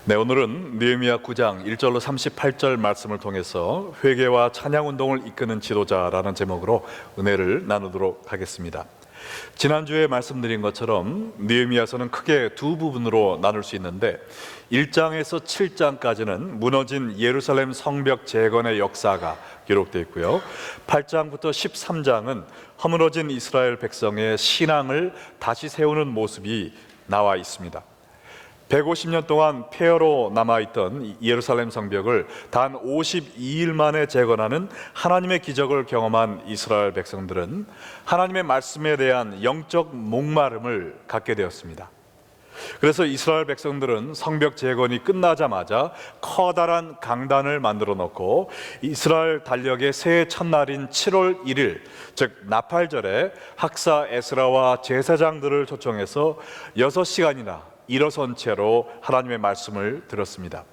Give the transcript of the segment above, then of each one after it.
네, 오늘은 느헤미야 9장 1절로 38절 말씀을 통해서 회개와 찬양 운동을 이끄는 지도자라는 제목으로 은혜를 나누도록 하겠습니다. 지난주에 말씀드린 것처럼 느헤미야서는 크게 두 부분으로 나눌 수 있는데 1장에서 7장까지는 무너진 예루살렘 성벽 재건의 역사가 기록되어 있고요, 8장부터 13장은 허물어진 이스라엘 백성의 신앙을 다시 세우는 모습이 나와 있습니다. 150년 동안 폐허로 남아있던 예루살렘 성벽을 단 52일 만에 재건하는 하나님의 기적을 경험한 이스라엘 백성들은 하나님의 말씀에 대한 영적 목마름을 갖게 되었습니다. 그래서 이스라엘 백성들은 성벽 재건이 끝나자마자 커다란 강단을 만들어 놓고 이스라엘 달력의 새해 첫날인 7월 1일, 즉 나팔절에 학사 에스라와 제사장들을 초청해서 6시간이나 일어선 채로 하나님의 말씀을 들었습니다.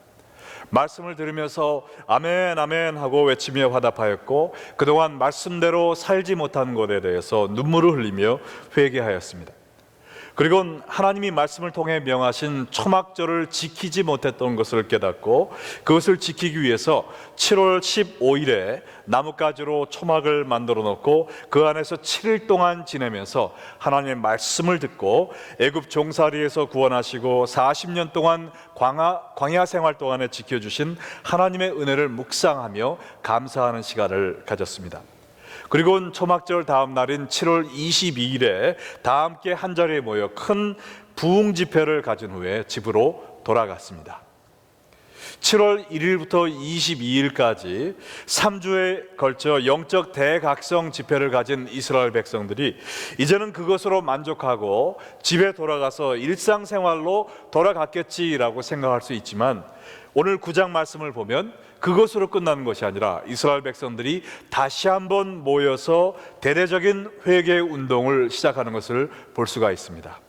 말씀을 들으면서 아멘 아멘 하고 외치며 화답하였고, 그동안 말씀대로 살지 못한 것에 대해서 눈물을 흘리며 회개하였습니다. 그리고 하나님이 말씀을 통해 명하신 초막절을 지키지 못했던 것을 깨닫고 그것을 지키기 위해서 7월 15일에 나뭇가지로 초막을 만들어 놓고 그 안에서 7일 동안 지내면서 하나님의 말씀을 듣고 애굽 종살이에서 구원하시고 40년 동안 광야 생활 동안에 지켜주신 하나님의 은혜를 묵상하며 감사하는 시간을 가졌습니다. 그리고 초막절 다음 날인 7월 22일에 다 함께 한자리에 모여 큰 부흥 집회를 가진 후에 집으로 돌아갔습니다. 7월 1일부터 22일까지 3주에 걸쳐 영적 대각성 집회를 가진 이스라엘 백성들이 이제는 그것으로 만족하고 집에 돌아가서 일상생활로 돌아갔겠지라고 생각할 수 있지만, 오늘 9장 말씀을 보면 그것으로 끝나는 것이 아니라 이스라엘 백성들이 다시 한번 모여서 대대적인 회개 운동을 시작하는 것을 볼 수가 있습니다.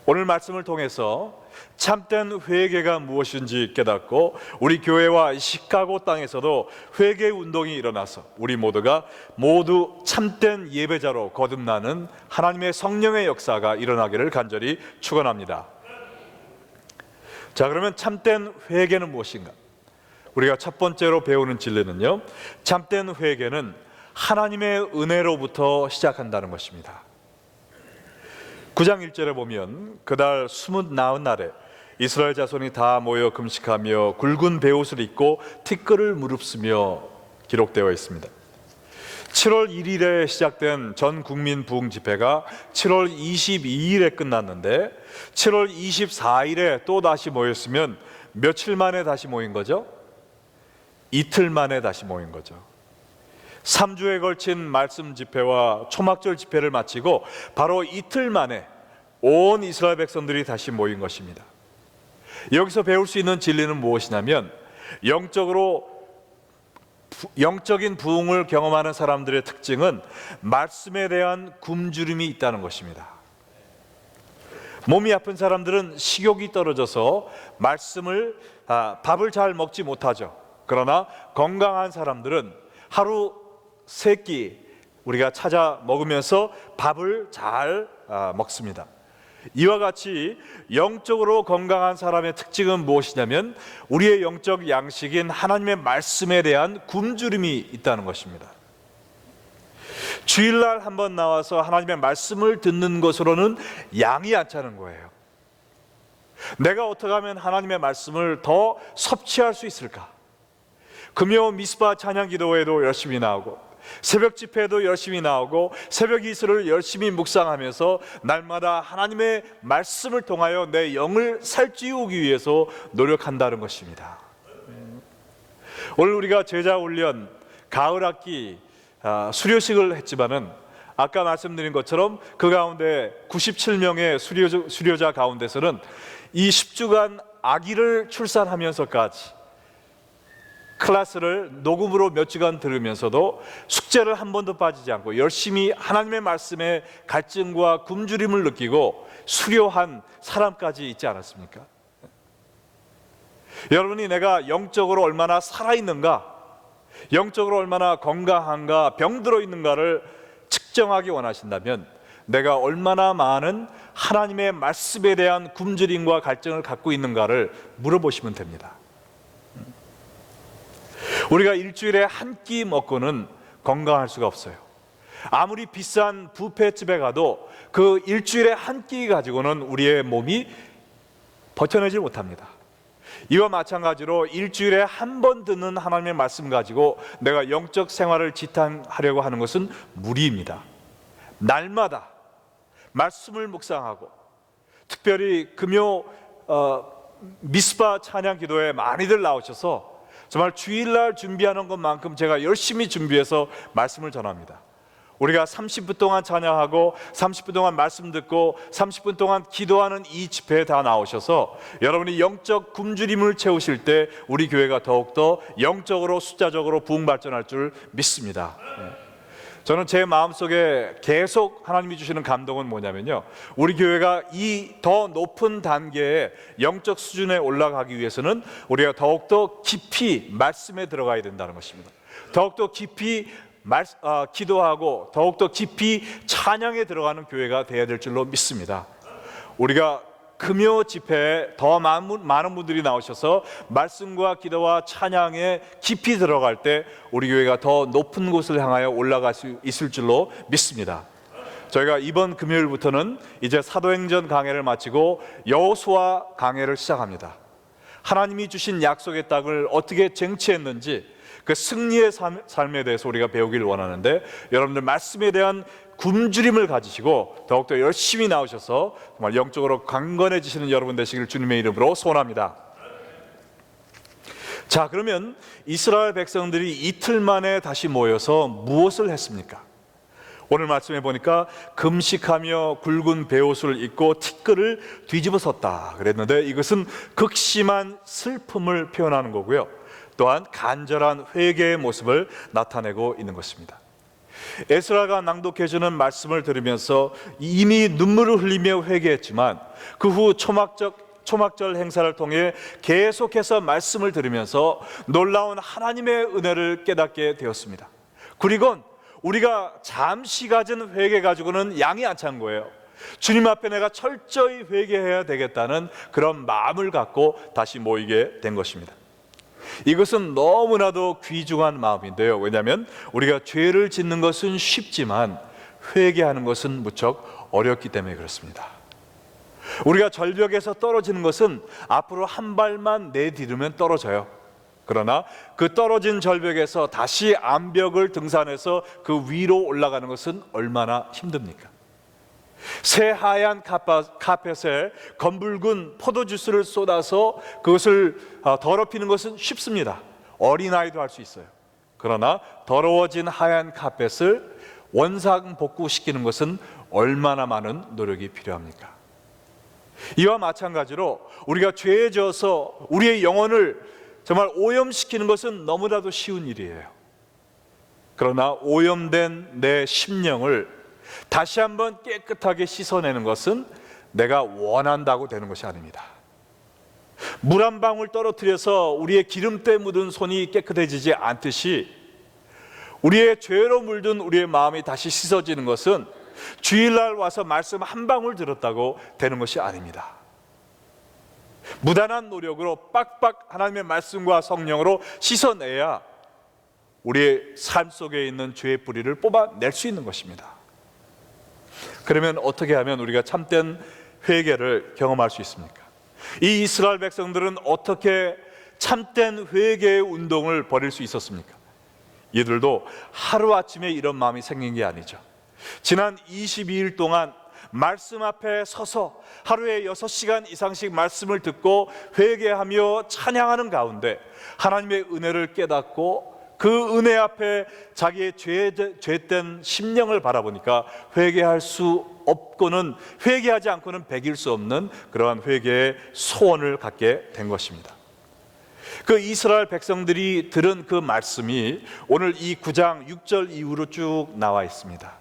오늘 말씀을 통해서 참된 회개가 무엇인지 깨닫고 우리 교회와 시카고 땅에서도 회개 운동이 일어나서 우리 모두가 모두 참된 예배자로 거듭나는 하나님의 성령의 역사가 일어나기를 간절히 축원합니다. 자, 그러면 참된 회개는 무엇인가? 우리가 첫 번째로 배우는 진리는요, 참된 회개는 하나님의 은혜로부터 시작한다는 것입니다. 9장 1절에 보면 그달 수문 나은 날에 이스라엘 자손이 다 모여 금식하며 굵은 베옷을 입고 티끌을 무릅쓰며 기록되어 있습니다. 7월 1일에 시작된 전 국민 부흥 집회가 7월 22일에 끝났는데 7월 24일에 또 다시 모였으면 며칠 만에 다시 모인 거죠? 이틀 만에 다시 모인 거죠. 3주에 걸친 말씀 집회와 초막절 집회를 마치고 바로 이틀 만에 온 이스라엘 백성들이 다시 모인 것입니다. 여기서 배울 수 있는 진리는 무엇이냐면, 영적인 부흥을 경험하는 사람들의 특징은 말씀에 대한 굶주림이 있다는 것입니다. 몸이 아픈 사람들은 식욕이 떨어져서 밥을 잘 먹지 못하죠. 그러나 건강한 사람들은 하루 3끼 우리가 찾아 먹으면서 밥을 잘 먹습니다. 이와 같이 영적으로 건강한 사람의 특징은 무엇이냐면 우리의 영적 양식인 하나님의 말씀에 대한 굶주림이 있다는 것입니다. 주일날 한번 나와서 하나님의 말씀을 듣는 것으로는 양이 안 차는 거예요. 내가 어떻게 하면 하나님의 말씀을 더 섭취할 수 있을까? 금요 미스바 찬양 기도회도 열심히 나오고 새벽 집회도 열심히 나오고 새벽 이슬을 열심히 묵상하면서 날마다 하나님의 말씀을 통하여 내 영을 살찌우기 위해서 노력한다는 것입니다. 오늘 우리가 제자 훈련 가을 학기 수료식을 했지만은 아까 말씀드린 것처럼 그 가운데 97명의 수료자 가운데서는 이 10주간 아기를 출산하면서까지 클래스를 녹음으로 몇 주간 들으면서도 숙제를 한 번도 빠지지 않고 열심히 하나님의 말씀에 갈증과 굶주림을 느끼고 수료한 사람까지 있지 않았습니까? 여러분이 내가 영적으로 얼마나 살아있는가, 영적으로 얼마나 건강한가, 병들어 있는가를 측정하기 원하신다면 내가 얼마나 많은 하나님의 말씀에 대한 굶주림과 갈증을 갖고 있는가를 물어보시면 됩니다. 우리가 일주일에 한 끼 먹고는 건강할 수가 없어요. 아무리 비싼 뷔페집에 가도 그 일주일에 한 끼 가지고는 우리의 몸이 버텨내지 못합니다. 이와 마찬가지로 일주일에 한 번 듣는 하나님의 말씀 가지고 내가 영적 생활을 지탱하려고 하는 것은 무리입니다. 날마다 말씀을 묵상하고, 특별히 금요 미스바 찬양 기도에 많이들 나오셔서 정말 주일날 준비하는 것만큼 제가 열심히 준비해서 말씀을 전합니다. 우리가 30분 동안 찬양하고 30분 동안 말씀 듣고 30분 동안 기도하는 이 집회에 다 나오셔서 여러분이 영적 굶주림을 채우실 때 우리 교회가 더욱더 영적으로 숫자적으로 부흥발전할 줄 믿습니다. 저는 제 마음속에 계속 하나님이 주시는 감동은 뭐냐면요, 우리 교회가 이 더 높은 단계의 영적 수준에 올라가기 위해서는 우리가 더욱더 깊이 말씀에 들어가야 된다는 것입니다. 더욱더 깊이 기도하고 더욱더 깊이 찬양에 들어가는 교회가 되어야 될 줄로 믿습니다. 우리가 금요 집회에 더 많은 분들이 나오셔서 말씀과 기도와 찬양에 깊이 들어갈 때 우리 교회가 더 높은 곳을 향하여 올라갈 수 있을 줄로 믿습니다. 저희가 이번 금요일부터는 이제 사도행전 강해를 마치고 여호수아 강해를 시작합니다. 하나님이 주신 약속의 땅을 어떻게 쟁취했는지 그 승리의 삶에 대해서 우리가 배우길 원하는데, 여러분들 말씀에 대한 굶주림을 가지시고 더욱더 열심히 나오셔서 정말 영적으로 강건해지시는 여러분 되시길 주님의 이름으로 소원합니다. 자, 그러면 이스라엘 백성들이 이틀 만에 다시 모여서 무엇을 했습니까? 오늘 말씀해 보니까 금식하며 굵은 베옷을 입고 티끌을 뒤집어 섰다 그랬는데, 이것은 극심한 슬픔을 표현하는 거고요, 또한 간절한 회개의 모습을 나타내고 있는 것입니다. 에스라가 낭독해주는 말씀을 들으면서 이미 눈물을 흘리며 회개했지만 그 후 초막절 행사를 통해 계속해서 말씀을 들으면서 놀라운 하나님의 은혜를 깨닫게 되었습니다. 그리고 우리가 잠시 가진 회개 가지고는 양이 안 찬 거예요. 주님 앞에 내가 철저히 회개해야 되겠다는 그런 마음을 갖고 다시 모이게 된 것입니다. 이것은 너무나도 귀중한 마음인데요, 왜냐하면 우리가 죄를 짓는 것은 쉽지만 회개하는 것은 무척 어렵기 때문에 그렇습니다. 우리가 절벽에서 떨어지는 것은 앞으로 한 발만 내디디면 떨어져요. 그러나 그 떨어진 절벽에서 다시 암벽을 등산해서 그 위로 올라가는 것은 얼마나 힘듭니까? 새하얀 카펫에 검붉은 포도주스를 쏟아서 그것을 더럽히는 것은 쉽습니다. 어린아이도 할 수 있어요. 그러나 더러워진 하얀 카펫을 원상복구시키는 것은 얼마나 많은 노력이 필요합니까? 이와 마찬가지로 우리가 죄에 져서 우리의 영혼을 정말 오염시키는 것은 너무나도 쉬운 일이에요. 그러나 오염된 내 심령을 다시 한번 깨끗하게 씻어내는 것은 내가 원한다고 되는 것이 아닙니다. 물 한 방울 떨어뜨려서 우리의 기름때 묻은 손이 깨끗해지지 않듯이 우리의 죄로 물든 우리의 마음이 다시 씻어지는 것은 주일날 와서 말씀 한 방울 들었다고 되는 것이 아닙니다. 무단한 노력으로 빡빡 하나님의 말씀과 성령으로 씻어내야 우리의 삶 속에 있는 죄의 뿌리를 뽑아낼 수 있는 것입니다. 그러면 어떻게 하면 우리가 참된 회개를 경험할 수 있습니까? 이 이스라엘 백성들은 어떻게 참된 회개의 운동을 벌일 수 있었습니까? 이들도 하루아침에 이런 마음이 생긴 게 아니죠. 지난 22일 동안 말씀 앞에 서서 하루에 6시간 이상씩 말씀을 듣고 회개하며 찬양하는 가운데 하나님의 은혜를 깨닫고 그 은혜 앞에 자기의 죄된 심령을 바라보니까 회개할 수 없고는, 회개하지 않고는 배길 수 없는 그러한 회개의 소원을 갖게 된 것입니다. 그 이스라엘 백성들이 들은 그 말씀이 오늘 이 9장 6절 이후로 쭉 나와 있습니다.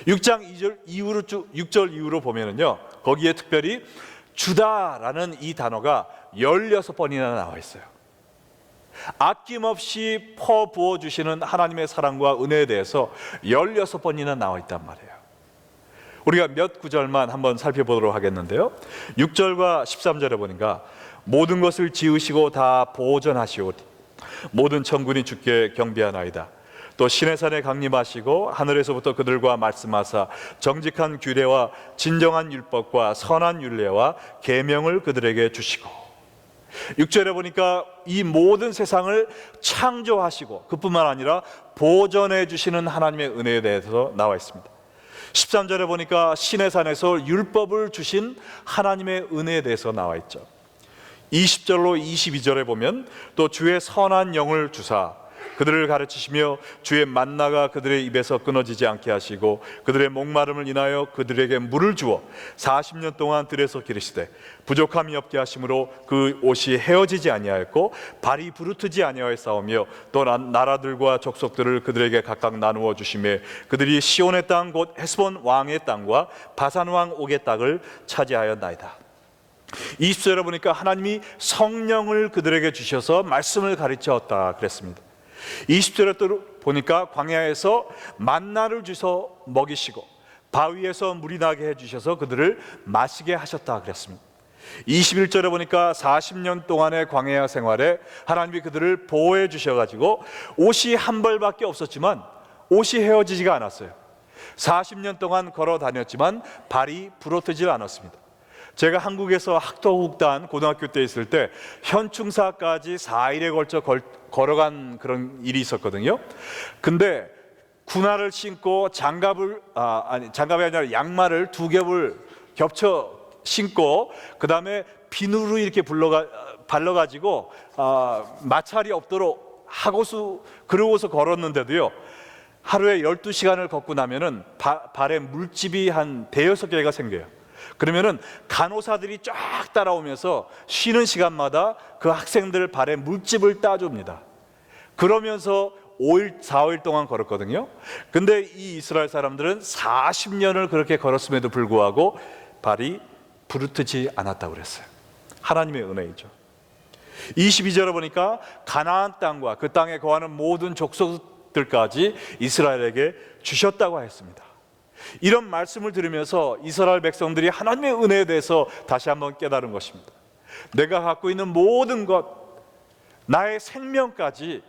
6장 6절 이후로 보면은요, 거기에 특별히 주다라는 이 단어가 16번이나 나와 있어요. 아낌없이 퍼부어 주시는 하나님의 사랑과 은혜에 대해서 16번이나 나와 있단 말이에요. 우리가 몇 구절만 한번 살펴보도록 하겠는데요. 6절과 13절에 보니까 모든 것을 지으시고 다 보존하시오리 모든 천군이 주께 경배하나이다. 또 신의 산에 강림하시고 하늘에서부터 그들과 말씀하사 정직한 규례와 진정한 율법과 선한 율례와 계명을 그들에게 주시고, 6절에 보니까 이 모든 세상을 창조하시고 그뿐만 아니라 보존해 주시는 하나님의 은혜에 대해서 나와 있습니다. 13절에 보니까 신의 산에서 율법을 주신 하나님의 은혜에 대해서 나와 있죠. 20절로 22절에 보면 또 주의 선한 영을 주사 그들을 가르치시며 주의 만나가 그들의 입에서 끊어지지 않게 하시고 그들의 목마름을 인하여 그들에게 물을 주어 40년 동안 들에서 기르시되 부족함이 없게 하심으로 그 옷이 헤어지지 아니하였고 발이 부르트지 아니하였사오며 또 나라들과 족속들을 그들에게 각각 나누어 주시며 그들이 시온의 땅 곧 헤스본 왕의 땅과 바산 왕 옥의 땅을 차지하였나이다. 20절에 보니까 하나님이 성령을 그들에게 주셔서 말씀을 가르쳤다 그랬습니다. 20절에 또 보니까 광야에서 만나를 주셔서 먹이시고 바위에서 물이 나게 해주셔서 그들을 마시게 하셨다 그랬습니다. 21절에 보니까 40년 동안의 광야 생활에 하나님이 그들을 보호해 주셔가지고 옷이 한 벌밖에 없었지만 옷이 헤어지지가 않았어요. 40년 동안 걸어 다녔지만 발이 부러뜨질 않았습니다. 제가 한국에서 학도국단 고등학교 때 있을 때 현충사까지 4일에 걸쳐 걸어간 그런 일이 있었거든요. 근데 군화를 신고 장갑이 아니라 양말을 2겹을 겹쳐 신고 그 다음에 비누로 이렇게 발라가지고 마찰이 없도록 그러고서 걸었는데도요, 하루에 12시간을 걷고 나면은 발에 물집이 한 5-6개가 생겨요. 그러면은 간호사들이 쫙 따라오면서 쉬는 시간마다 그 학생들 발에 물집을 따줍니다. 그러면서 4일 동안 걸었거든요. 근데 이 이스라엘 사람들은 40년을 그렇게 걸었음에도 불구하고 발이 부르트지 않았다고 그랬어요. 하나님의 은혜이죠. 22절에 보니까 가나안 땅과 그 땅에 거하는 모든 족속들까지 이스라엘에게 주셨다고 했습니다. 이런 말씀을 들으면서 이스라엘 백성들이 하나님의 은혜에 대해서 다시 한번 깨달은 것입니다. 내가 갖고 있는 모든 것, 나의 생명까지,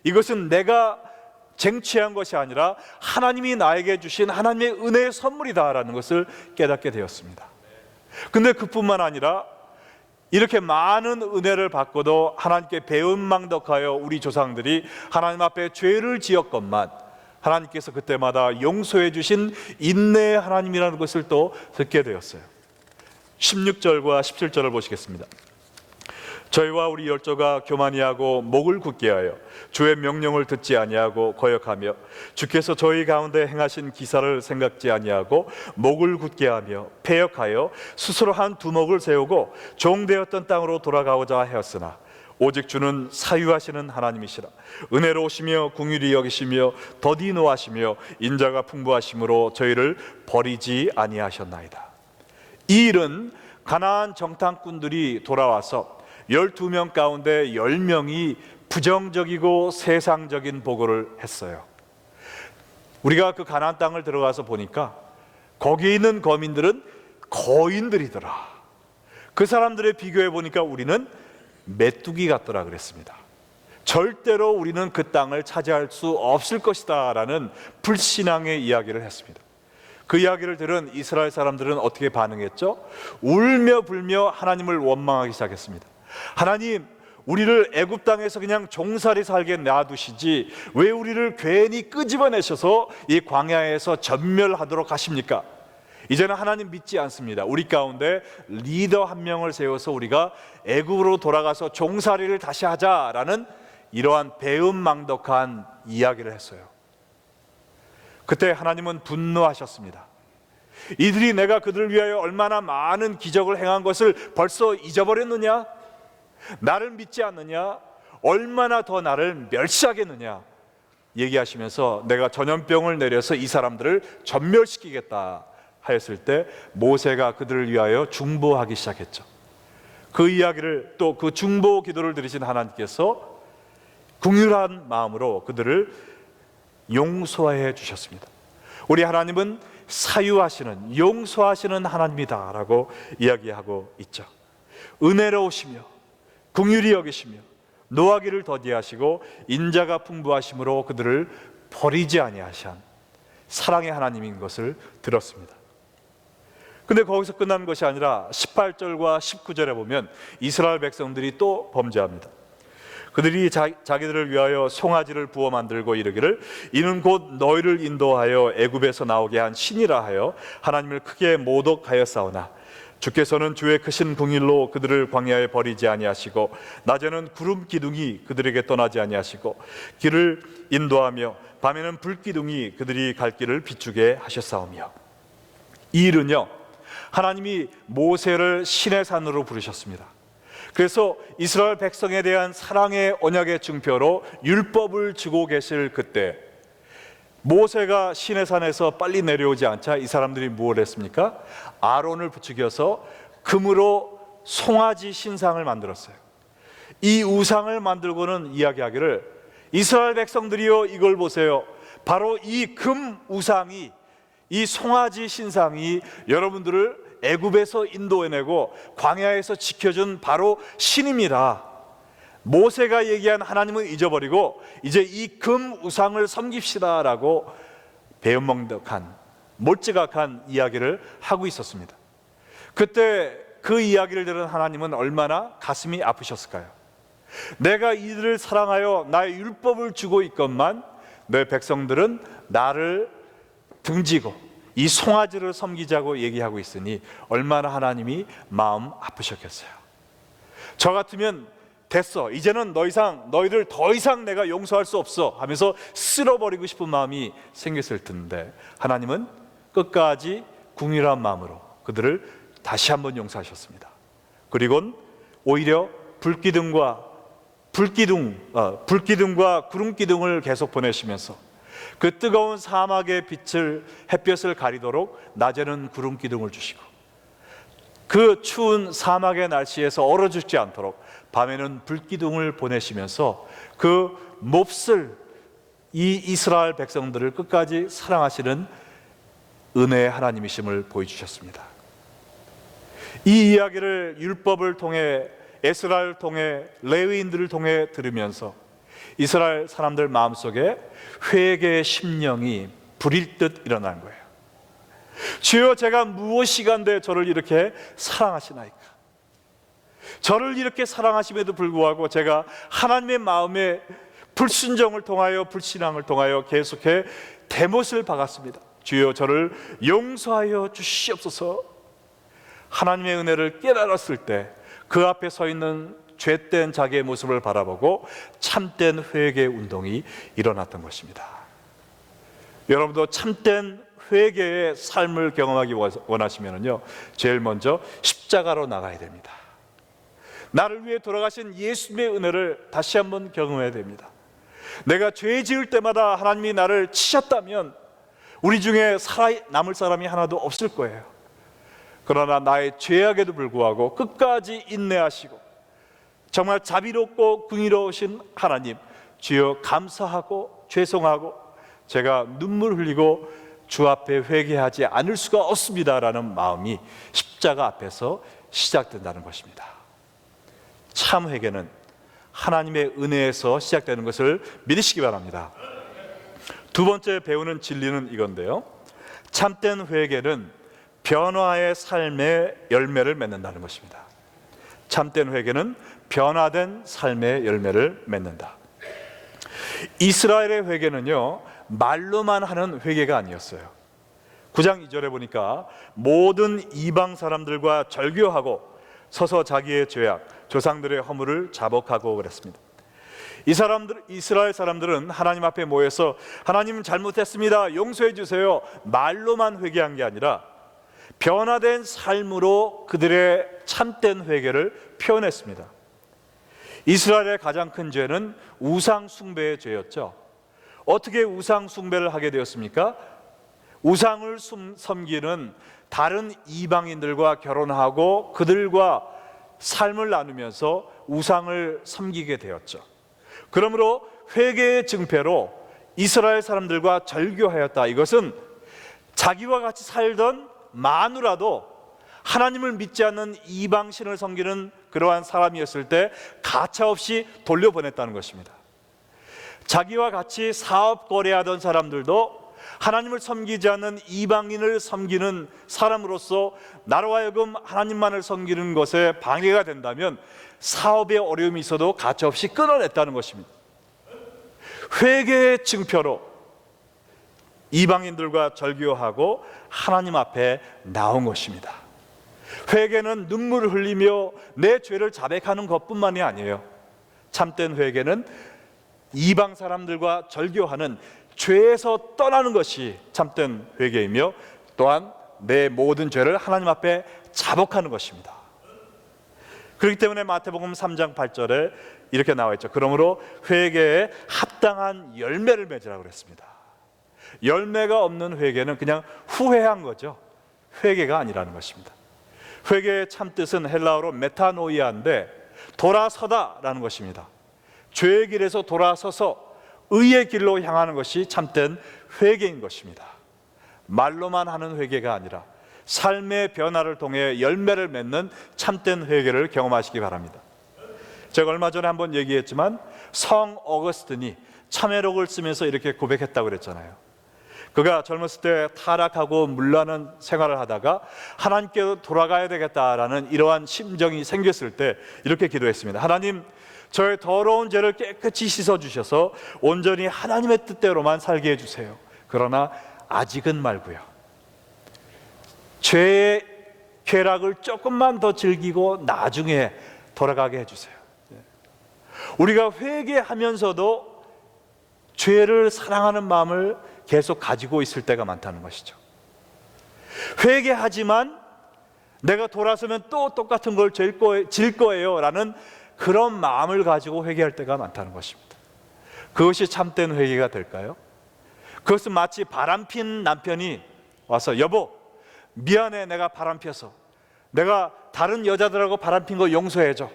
이것은 내가 쟁취한 것이 아니라 하나님이 나에게 주신 하나님의 은혜의 선물이다라는 것을 깨닫게 되었습니다. 근데 그뿐만 아니라 이렇게 많은 은혜를 받고도 하나님께 배은망덕하여 우리 조상들이 하나님 앞에 죄를 지었건만 하나님께서 그때마다 용서해 주신 인내의 하나님이라는 것을 또 듣게 되었어요. 16절과 17절을 보시겠습니다. 저희와 우리 열조가 교만이하고 목을 굳게 하여 주의 명령을 듣지 아니하고 거역하며 주께서 저희 가운데 행하신 기사를 생각지 아니하고 목을 굳게 하며 패역하여 스스로 한 두목을 세우고 종되었던 땅으로 돌아가고자 하였으나 오직 주는 사유하시는 하나님이시라. 은혜로우시며 긍휼히 여기시며 더디 노하시며 인자가 풍부하심으로 저희를 버리지 아니하셨나이다. 이 일은 가나안 정탐꾼들이 돌아와서 12명 가운데 10명이 부정적이고 세상적인 보고를 했어요. 우리가 그 가나안 땅을 들어가서 보니까 거기에 있는 거민들은 거인들이더라. 그 사람들에 비교해 보니까 우리는 메뚜기 같더라 그랬습니다. 절대로 우리는 그 땅을 차지할 수 없을 것이다 라는 불신앙의 이야기를 했습니다. 그 이야기를 들은 이스라엘 사람들은 어떻게 반응했죠? 울며 불며 하나님을 원망하기 시작했습니다. 하나님, 우리를 애굽 땅에서 그냥 종살이 살게 놔두시지 왜 우리를 괜히 끄집어내셔서 이 광야에서 전멸하도록 하십니까? 이제는 하나님 믿지 않습니다. 우리 가운데 리더 한 명을 세워서 우리가 애굽으로 돌아가서 종살이를 다시 하자라는 이러한 배은망덕한 이야기를 했어요. 그때 하나님은 분노하셨습니다. 이들이 내가 그들을 위하여 얼마나 많은 기적을 행한 것을 벌써 잊어버렸느냐? 나를 믿지 않느냐? 얼마나 더 나를 멸시하겠느냐? 얘기하시면서 내가 전염병을 내려서 이 사람들을 전멸시키겠다 하였을 때 모세가 그들을 위하여 중보하기 시작했죠. 그 이야기를 또 그 중보 기도를 들으신 하나님께서 긍휼한 마음으로 그들을 용서해 주셨습니다. 우리 하나님은 사유하시는, 용서하시는 하나님이다 라고 이야기하고 있죠. 은혜로우시며 긍휼히 여기시며 노하기를 더디하시고 인자가 풍부하심으로 그들을 버리지 아니하신 사랑의 하나님인 것을 들었습니다. 근데 거기서 끝나는 것이 아니라 18절과 19절에 보면 이스라엘 백성들이 또 범죄합니다. 그들이 자기들을 위하여 송아지를 부어 만들고 이르기를 이는 곧 너희를 인도하여 애굽에서 나오게 한 신이라 하여 하나님을 크게 모독하였사오나 주께서는 주의 크신 긍휼로 그들을 광야에 버리지 아니하시고 낮에는 구름 기둥이 그들에게 떠나지 아니하시고 길을 인도하며 밤에는 불 기둥이 그들이 갈 길을 비추게 하셨사오며. 이 일은요, 하나님이 모세를 신의 산으로 부르셨습니다. 그래서 이스라엘 백성에 대한 사랑의 언약의 증표로 율법을 주고 계실 그때 모세가 시내산에서 빨리 내려오지 않자 이 사람들이 무엇을 했습니까? 아론을 부추겨서 금으로 송아지 신상을 만들었어요. 이 우상을 만들고는 이야기하기를 이스라엘 백성들이여 이걸 보세요. 바로 이 금 우상이, 이 송아지 신상이 여러분들을 애굽에서 인도해내고 광야에서 지켜준 바로 신입니다. 모세가 얘기한 하나님은 잊어버리고 이제 이 금 우상을 섬깁시다 라고 배은망덕한, 몰지각한 이야기를 하고 있었습니다. 그때 그 이야기를 들은 하나님은 얼마나 가슴이 아프셨을까요? 내가 이들을 사랑하여 나의 율법을 주고 있건만 내 백성들은 나를 등지고 이 송아지를 섬기자고 얘기하고 있으니 얼마나 하나님이 마음 아프셨겠어요. 저 같으면 됐어, 이제는 너희들 더 이상 내가 용서할 수 없어 하면서 쓸어버리고 싶은 마음이 생겼을 텐데 하나님은 끝까지 궁일한 마음으로 그들을 다시 한번 용서하셨습니다. 그리고는 오히려 불기둥과 구름기둥을 계속 보내시면서 그 뜨거운 사막의 햇볕을 가리도록 낮에는 구름기둥을 주시고 그 추운 사막의 날씨에서 얼어 죽지 않도록 밤에는 불기둥을 보내시면서 그 몹쓸 이 이스라엘 백성들을 끝까지 사랑하시는 은혜의 하나님이심을 보여주셨습니다. 이 이야기를 율법을 통해, 에스라를 통해, 레위인들을 통해 들으면서 이스라엘 사람들 마음속에 회개의 심령이 불일 듯 일어난 거예요. 주여, 제가 무엇이간데 저를 이렇게 사랑하시나이까? 저를 이렇게 사랑하심에도 불구하고 제가 하나님의 마음에 불순종을 통하여, 불신앙을 통하여 계속해 대못을 박았습니다. 주여, 저를 용서하여 주시옵소서. 하나님의 은혜를 깨달았을 때 그 앞에 서 있는 죄된 자기의 모습을 바라보고 참된 회개 운동이 일어났던 것입니다. 여러분도 참된 회개의 삶을 경험하기 원하시면요, 제일 먼저 십자가로 나가야 됩니다. 나를 위해 돌아가신 예수님의 은혜를 다시 한번 경험해야 됩니다. 내가 죄 지을 때마다 하나님이 나를 치셨다면 우리 중에 남을 사람이 하나도 없을 거예요. 그러나 나의 죄악에도 불구하고 끝까지 인내하시고 정말 자비롭고 긍휼로우신 하나님, 주여 감사하고 죄송하고 제가 눈물 흘리고 주 앞에 회개하지 않을 수가 없습니다라는 마음이 십자가 앞에서 시작된다는 것입니다. 참 회개는 하나님의 은혜에서 시작되는 것을 믿으시기 바랍니다. 두 번째 배우는 진리는 이건데요, 참된 회개는 변화의 삶의 열매를 맺는다는 것입니다. 참된 회개는 변화된 삶의 열매를 맺는다. 이스라엘의 회개는요, 말로만 하는 회개가 아니었어요. 9장 2절에 보니까 모든 이방 사람들과 절교하고 서서 자기의 죄악, 조상들의 허물을 자복하고 그랬습니다. 이스라엘 사람들은 하나님 앞에 모여서 하나님 잘못했습니다, 용서해 주세요, 말로만 회개한 게 아니라 변화된 삶으로 그들의 참된 회개를 표현했습니다. 이스라엘의 가장 큰 죄는 우상 숭배의 죄였죠. 어떻게 우상 숭배를 하게 되었습니까? 우상을 섬기는 다른 이방인들과 결혼하고 그들과 삶을 나누면서 우상을 섬기게 되었죠. 그러므로 회개의 증표로 이스라엘 사람들과 절교하였다. 이것은 자기와 같이 살던 마누라도 하나님을 믿지 않는 이방신을 섬기는 그러한 사람이었을 때 가차없이 돌려보냈다는 것입니다. 자기와 같이 사업 거래하던 사람들도 하나님을 섬기지 않는 이방인을 섬기는 사람으로서 나로 하여금 하나님만을 섬기는 것에 방해가 된다면 사업에 어려움이 있어도 가차없이 끊어냈다는 것입니다. 회개의 증표로 이방인들과 절교하고 하나님 앞에 나온 것입니다. 회개는 눈물을 흘리며 내 죄를 자백하는 것뿐만이 아니에요. 참된 회개는 이방 사람들과 절교하는 죄에서 떠나는 것이 참된 회개이며 또한 내 모든 죄를 하나님 앞에 자복하는 것입니다. 그렇기 때문에 마태복음 3장 8절에 이렇게 나와 있죠. 그러므로 회개에 합당한 열매를 맺으라고 그랬습니다. 열매가 없는 회개는 그냥 후회한 거죠. 회개가 아니라는 것입니다. 회개의 참뜻은 헬라어로 메타노이아인데 돌아서다라는 것입니다. 죄의 길에서 돌아서서 의의 길로 향하는 것이 참된 회개인 것입니다. 말로만 하는 회개가 아니라 삶의 변화를 통해 열매를 맺는 참된 회개를 경험하시기 바랍니다. 제가 얼마 전에 한번 얘기했지만 성 어거스틴이 참회록을 쓰면서 이렇게 고백했다고 그랬잖아요. 그가 젊었을 때 타락하고 물나는 생활을 하다가 하나님께로 돌아가야 되겠다라는 이러한 심정이 생겼을 때 이렇게 기도했습니다. 하나님, 저의 더러운 죄를 깨끗이 씻어주셔서 온전히 하나님의 뜻대로만 살게 해주세요. 그러나 아직은 말고요, 죄의 쾌락을 조금만 더 즐기고 나중에 돌아가게 해주세요. 우리가 회개하면서도 죄를 사랑하는 마음을 계속 가지고 있을 때가 많다는 것이죠. 회개하지만 내가 돌아서면 또 똑같은 걸 질 거예요 라는 그런 마음을 가지고 회개할 때가 많다는 것입니다. 그것이 참된 회개가 될까요? 그것은 마치 바람핀 남편이 와서 여보 미안해, 내가 바람펴서 내가 다른 여자들하고 바람핀 거 용서해줘.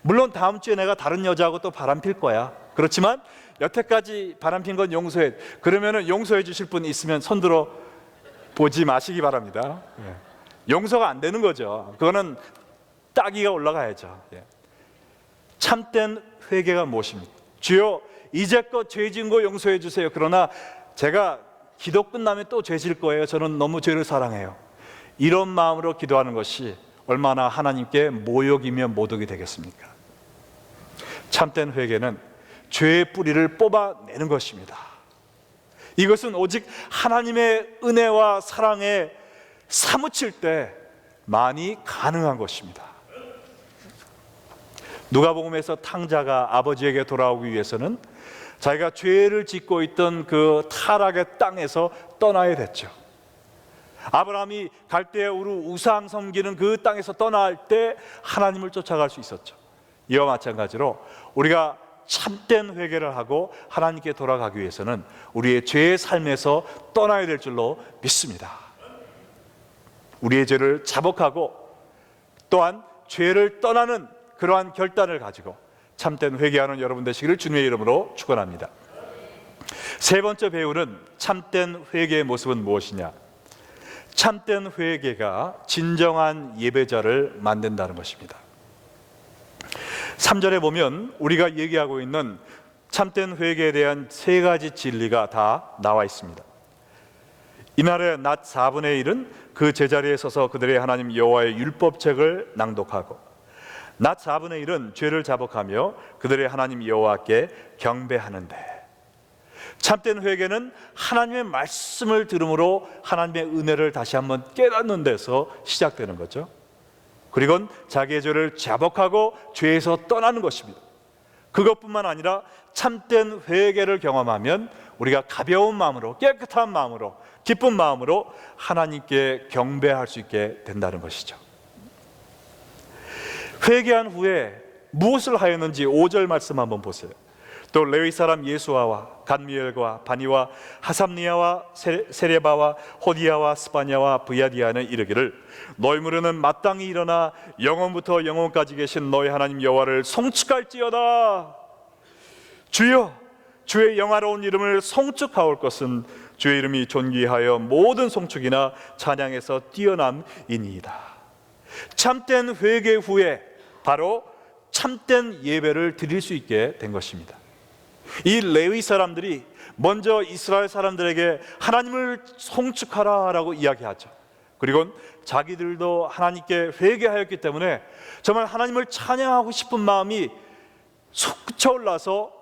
물론 다음 주에 내가 다른 여자하고 또 바람필 거야. 그렇지만 여태까지 바람핀 건 용서해. 그러면은 용서해 주실 분 있으면 손들어 보지 마시기 바랍니다. 용서가 안 되는 거죠. 그거는 따기가 올라가야죠. 참된 회개가 무엇입니까? 주여 이제껏 죄 지은 거 용서해 주세요. 그러나 제가 기도 끝나면 또 죄 질 거예요. 저는 너무 죄를 사랑해요. 이런 마음으로 기도하는 것이 얼마나 하나님께 모욕이며 모독이 되겠습니까? 참된 회개는 죄의 뿌리를 뽑아내는 것입니다. 이것은 오직 하나님의 은혜와 사랑에 사무칠 때 많이 가능한 것입니다. 누가복음에서 탕자가 아버지에게 돌아오기 위해서는 자기가 죄를 짓고 있던 그 타락의 땅에서 떠나야 됐죠. 아브라함이 갈대아 우르 우상 섬기는 그 땅에서 떠날 때 하나님을 쫓아갈 수 있었죠. 이와 마찬가지로 우리가 참된 회개를 하고 하나님께 돌아가기 위해서는 우리의 죄의 삶에서 떠나야 될 줄로 믿습니다. 우리의 죄를 자복하고 또한 죄를 떠나는 그러한 결단을 가지고 참된 회개하는 여러분 되시기를 주님의 이름으로 축원합니다. 세 번째 배우는 참된 회개의 모습은 무엇이냐? 참된 회개가 진정한 예배자를 만든다는 것입니다. 3절에 보면 우리가 얘기하고 있는 참된 회개에 대한 세 가지 진리가 다 나와 있습니다. 이날의 낮 4분의 1은 그 제자리에 서서 그들의 하나님 여호와의 율법책을 낭독하고 낮 4분의 1은 죄를 자복하며 그들의 하나님 여호와께 경배하는데, 참된 회개는 하나님의 말씀을 들음으로 하나님의 은혜를 다시 한번 깨닫는 데서 시작되는 거죠. 그리고 자기의 죄를 자복하고 죄에서 떠나는 것입니다. 그것뿐만 아니라 참된 회개를 경험하면 우리가 가벼운 마음으로, 깨끗한 마음으로, 기쁜 마음으로 하나님께 경배할 수 있게 된다는 것이죠. 회개한 후에 무엇을 하였는지 5절 말씀 한번 보세요. 또 레위 사람 예수아와 간미엘과 바니와 하삼니아와 세레바와 호디야와 스파냐와 브야디아는 이르기를 너희 무리는 마땅히 일어나 영원부터 영원까지 계신 너희 하나님 여호와를 송축할지어다. 주여, 주의 영화로운 이름을 송축하올 것은 주의 이름이 존귀하여 모든 송축이나 찬양에서 뛰어남이니이다. 참된 회개 후에 바로 참된 예배를 드릴 수 있게 된 것입니다. 이 레위 사람들이 먼저 이스라엘 사람들에게 하나님을 송축하라라고 이야기하죠. 그리고 자기들도 하나님께 회개하였기 때문에 정말 하나님을 찬양하고 싶은 마음이 솟구쳐올라서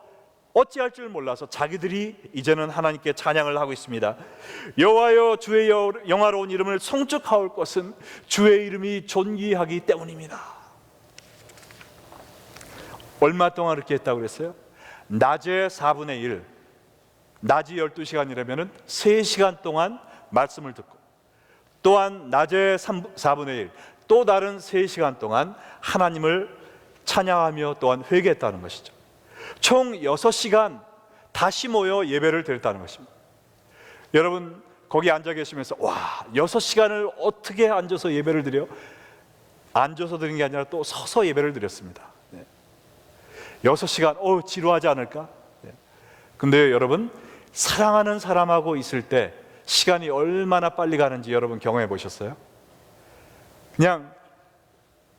어찌할 줄 몰라서 자기들이 이제는 하나님께 찬양을 하고 있습니다. 여호와여, 주의 영화로운 이름을 송축하올 것은 주의 이름이 존귀하기 때문입니다. 얼마 동안 그렇게 했다고 그랬어요? 낮에 4분의 1, 낮이 12시간이라면 3시간 동안 말씀을 듣고, 또한 낮에 4분의 1, 또 다른 3시간 동안 하나님을 찬양하며 또한 회개했다는 것이죠. 총 6시간 다시 모여 예배를 드렸다는 것입니다. 여러분 거기 앉아 계시면서 와, 6시간을 어떻게 앉아서 예배를 드려? 앉아서 드린 게 아니라 또 서서 예배를 드렸습니다. 6시간 지루하지 않을까? 근데 여러분, 사랑하는 사람하고 있을 때 시간이 얼마나 빨리 가는지 여러분 경험해 보셨어요? 그냥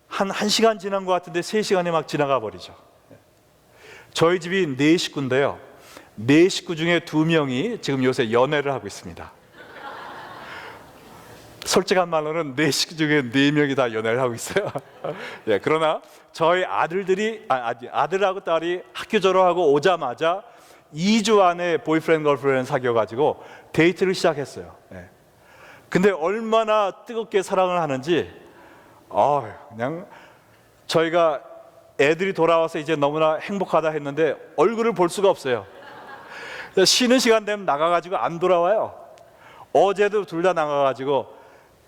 한 1시간 지난 것 같은데 3시간이 막 지나가 버리죠. 저희 집이 4식구인데요, 4식구 중에 2명이 지금 요새 연애를 하고 있습니다. 솔직한 말로는 4식구 중에 4명이 다 연애를 하고 있어요. 그러나 저희 아들하고 딸이 학교 졸업하고 오자마자 2주 안에 보이프렌드 걸프렌드 사귀어가지고 데이트를 시작했어요. 근데 얼마나 뜨겁게 사랑을 하는지 그냥 저희가 애들이 돌아와서 이제 너무나 행복하다 했는데 얼굴을 볼 수가 없어요. 쉬는 시간 되면 나가가지고 안 돌아와요. 어제도 둘 다 나가가지고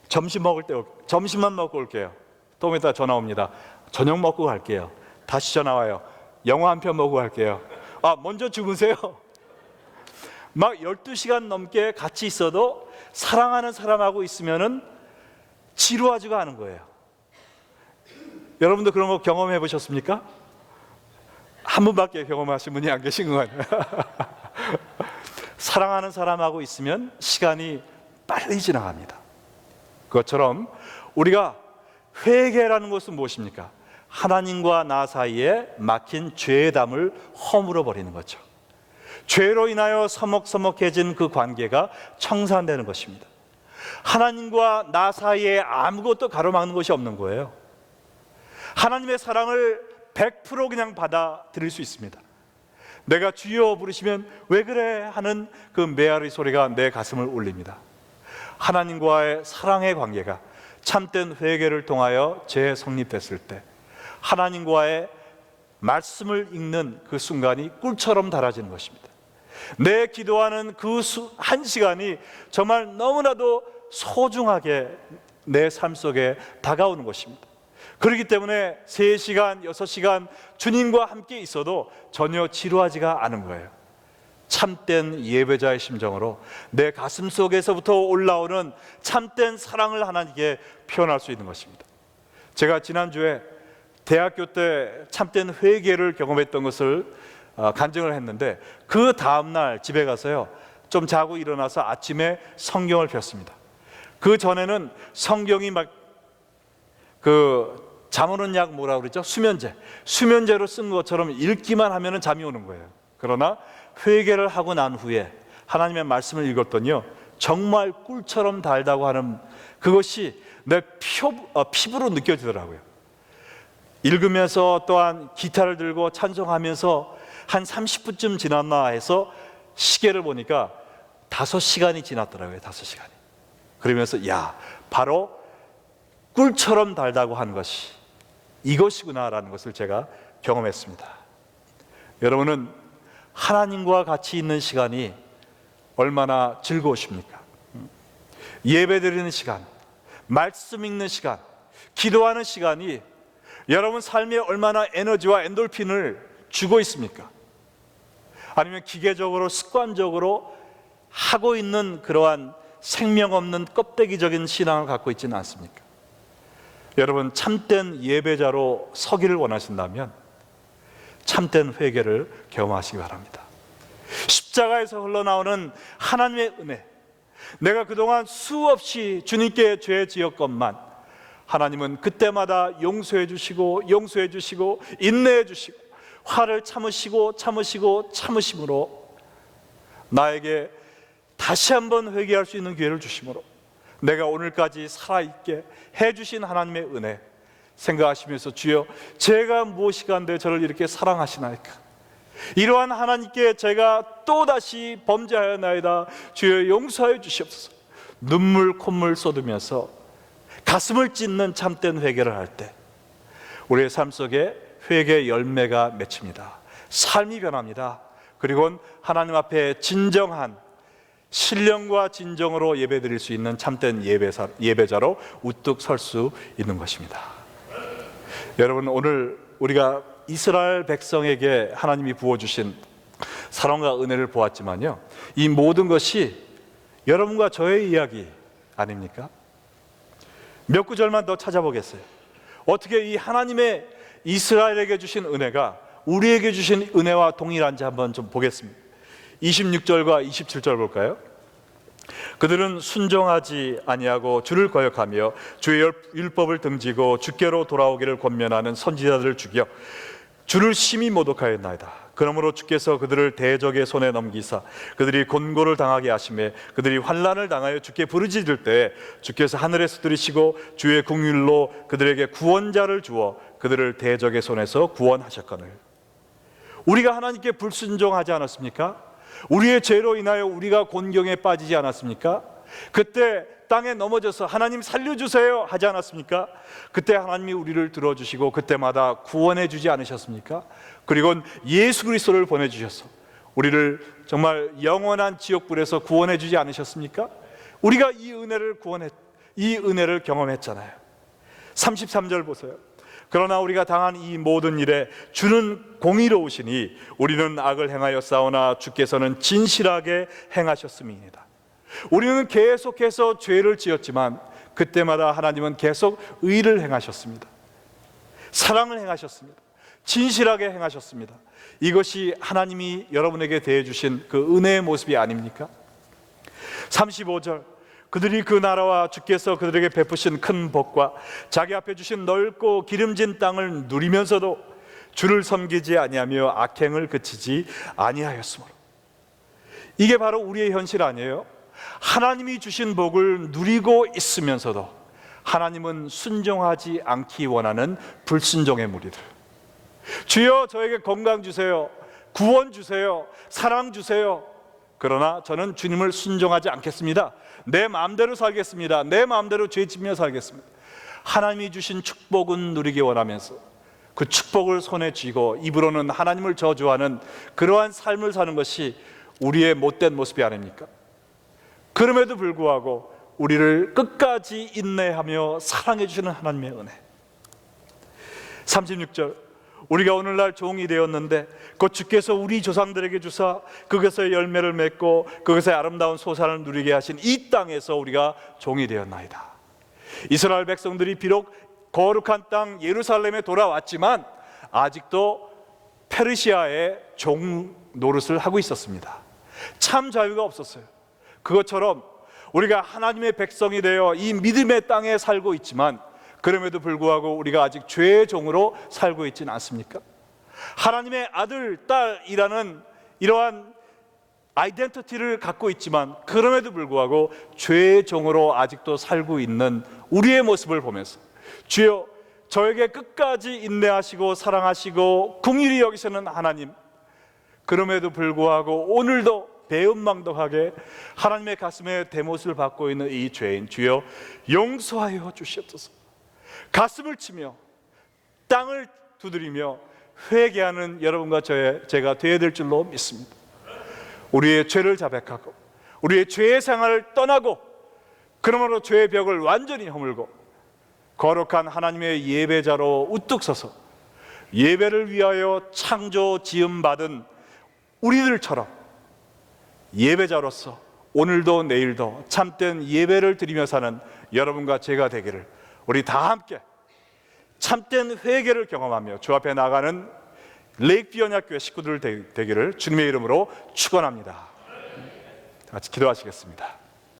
점심만 먹고 올게요. 또 이따 전화 옵니다. 저녁 먹고 갈게요. 다시 전화 와요. 영화 한 편 보고 갈게요. 먼저 주무세요. 막 12시간 넘게 같이 있어도 사랑하는 사람하고 있으면은 지루하지가 않은 거예요. 여러분도 그런 거 경험해 보셨습니까? 한 분밖에 경험하신 분이 안 계신 것 같아요. 사랑하는 사람하고 있으면 시간이 빨리 지나갑니다. 그것처럼 우리가 회개라는 것은 무엇입니까? 하나님과 나 사이에 막힌 죄의 담을 허물어 버리는 거죠. 죄로 인하여 서먹서먹해진 그 관계가 청산되는 것입니다. 하나님과 나 사이에 아무것도 가로막는 것이 없는 거예요. 하나님의 사랑을 100% 그냥 받아들일 수 있습니다. 내가 주여 부르시면 왜 그래 하는 그 메아리 소리가 내 가슴을 울립니다. 하나님과의 사랑의 관계가 참된 회개를 통하여 재성립됐을 때 하나님과의 말씀을 읽는 그 순간이 꿀처럼 달아지는 것입니다. 내 기도하는 그 한 시간이 정말 너무나도 소중하게 내 삶 속에 다가오는 것입니다. 그렇기 때문에 3시간, 6시간 주님과 함께 있어도 전혀 지루하지가 않은 거예요. 참된 예배자의 심정으로 내 가슴 속에서부터 올라오는 참된 사랑을 하나님께 표현할 수 있는 것입니다. 제가 지난주에 대학교 때 참된 회개를 경험했던 것을 간증을 했는데, 그 다음날 집에 가서요 좀 자고 일어나서 아침에 성경을 폈습니다. 그 전에는 성경이 막 잠 오는 약 뭐라 그러죠? 수면제로 쓴 것처럼 읽기만 하면 잠이 오는 거예요. 그러나 회개를 하고 난 후에 하나님의 말씀을 읽었더니요 정말 꿀처럼 달다고 하는 그것이 내 피부로 느껴지더라고요. 읽으면서 또한 기타를 들고 찬송하면서 한 30분쯤 지났나 해서 시계를 보니까 5시간이 지났더라고요. 5시간이. 그러면서 바로 꿀처럼 달다고 하는 것이 이것이구나라는 것을 제가 경험했습니다. 여러분은 하나님과 같이 있는 시간이 얼마나 즐거우십니까? 예배드리는 시간, 말씀 읽는 시간, 기도하는 시간이 여러분 삶에 얼마나 에너지와 엔돌핀을 주고 있습니까? 아니면 기계적으로 습관적으로 하고 있는 그러한 생명 없는 껍데기적인 신앙을 갖고 있지는 않습니까? 여러분 참된 예배자로 서기를 원하신다면 참된 회개를 경험하시기 바랍니다. 십자가에서 흘러나오는 하나님의 은혜, 내가 그동안 수없이 주님께 죄 지었건만 하나님은 그때마다 용서해 주시고 인내해 주시고 화를 참으심으로 나에게 다시 한번 회개할 수 있는 기회를 주심으로 내가 오늘까지 살아있게 해주신 하나님의 은혜 생각하시면서, 주여, 제가 무엇이 간데 저를 이렇게 사랑하시나이까? 이러한 하나님께 제가 또다시 범죄하였나이다. 주여 용서해 주시옵소서. 눈물 콧물 쏟으면서 가슴을 찢는 참된 회개를 할 때 우리의 삶 속에 회개의 열매가 맺힙니다. 삶이 변합니다. 그리고 하나님 앞에 진정한 신령과 진정으로 예배드릴 수 있는 참된 예배자로 우뚝 설 수 있는 것입니다. 여러분, 오늘 우리가 이스라엘 백성에게 하나님이 부어주신 사랑과 은혜를 보았지만요, 이 모든 것이 여러분과 저의 이야기 아닙니까? 몇 구절만 더 찾아보겠어요. 어떻게 이 하나님의 이스라엘에게 주신 은혜가 우리에게 주신 은혜와 동일한지 한번 좀 보겠습니다. 26절과 27절 볼까요? 그들은 순종하지 아니하고 주를 거역하며 주의 율법을 등지고 주께로 돌아오기를 권면하는 선지자들을 죽여 주를 심히 모독하였나이다. 그러므로 주께서 그들을 대적의 손에 넘기사 그들이 곤고를 당하게 하시매 그들이 환난을 당하여 주께 부르짖을 때 주께서 하늘에서 들으시고 주의 긍휼로 그들에게 구원자를 주어 그들을 대적의 손에서 구원하셨거늘. 우리가 하나님께 불순종하지 않았습니까? 우리의 죄로 인하여 우리가 곤경에 빠지지 않았습니까? 그때 땅에 넘어져서 하나님 살려주세요 하지 않았습니까? 그때 하나님이 우리를 들어주시고 그때마다 구원해 주지 않으셨습니까? 그리고 예수 그리스도를 보내주셔서 우리를 정말 영원한 지옥불에서 구원해 주지 않으셨습니까? 우리가 이 은혜를 경험했잖아요. 33절 보세요. 그러나 우리가 당한 이 모든 일에 주는 공의로우시니 우리는 악을 행하여 싸우나 주께서는 진실하게 행하셨음이니이다. 우리는 계속해서 죄를 지었지만 그때마다 하나님은 계속 의를 행하셨습니다. 사랑을 행하셨습니다. 진실하게 행하셨습니다. 이것이 하나님이 여러분에게 대해주신 그 은혜의 모습이 아닙니까? 35절, 그들이 그 나라와 주께서 그들에게 베푸신 큰 복과 자기 앞에 주신 넓고 기름진 땅을 누리면서도 주를 섬기지 아니하며 악행을 그치지 아니하였으므로. 이게 바로 우리의 현실 아니에요? 하나님이 주신 복을 누리고 있으면서도 하나님은 순종하지 않기 원하는 불순종의 무리들. 주여, 저에게 건강 주세요, 구원 주세요, 사랑 주세요. 그러나 저는 주님을 순종하지 않겠습니다. 내 마음대로 살겠습니다. 내 마음대로 죄지며 살겠습니다. 하나님이 주신 축복은 누리기 원하면서 그 축복을 손에 쥐고 입으로는 하나님을 저주하는 그러한 삶을 사는 것이 우리의 못된 모습이 아닙니까? 그럼에도 불구하고 우리를 끝까지 인내하며 사랑해 주시는 하나님의 은혜. 36절, 우리가 오늘날 종이 되었는데 곧 주께서 우리 조상들에게 주사 그것의 열매를 맺고 그것의 아름다운 소산을 누리게 하신 이 땅에서 우리가 종이 되었나이다. 이스라엘 백성들이 비록 거룩한 땅 예루살렘에 돌아왔지만 아직도 페르시아의 종 노릇을 하고 있었습니다. 참 자유가 없었어요. 그것처럼 우리가 하나님의 백성이 되어 이 믿음의 땅에 살고 있지만 그럼에도 불구하고 우리가 아직 죄의 종으로 살고 있지는 않습니까? 하나님의 아들, 딸이라는 이러한 아이덴티티를 갖고 있지만 그럼에도 불구하고 죄의 종으로 아직도 살고 있는 우리의 모습을 보면서, 주여, 저에게 끝까지 인내하시고 사랑하시고 긍휼히 여기시는 하나님, 그럼에도 불구하고 오늘도 배은망덕하게 하나님의 가슴에 대못을 받고 있는 이 죄인, 주여 용서하여 주시옵소서. 가슴을 치며 땅을 두드리며 회개하는 여러분과 제가 되어야 될 줄로 믿습니다. 우리의 죄를 자백하고 우리의 죄의 생활을 떠나고 그러므로 죄의 벽을 완전히 허물고 거룩한 하나님의 예배자로 우뚝 서서 예배를 위하여 창조 지음받은 우리들처럼 예배자로서 오늘도 내일도 참된 예배를 드리며 사는 여러분과 제가 되기를 우리 다 함께 참된 회개를 경험하며 주 앞에 나가는 레이크뷰 언약교회 식구들 되기를 주님의 이름으로 축원합니다. 같이 기도하시겠습니다.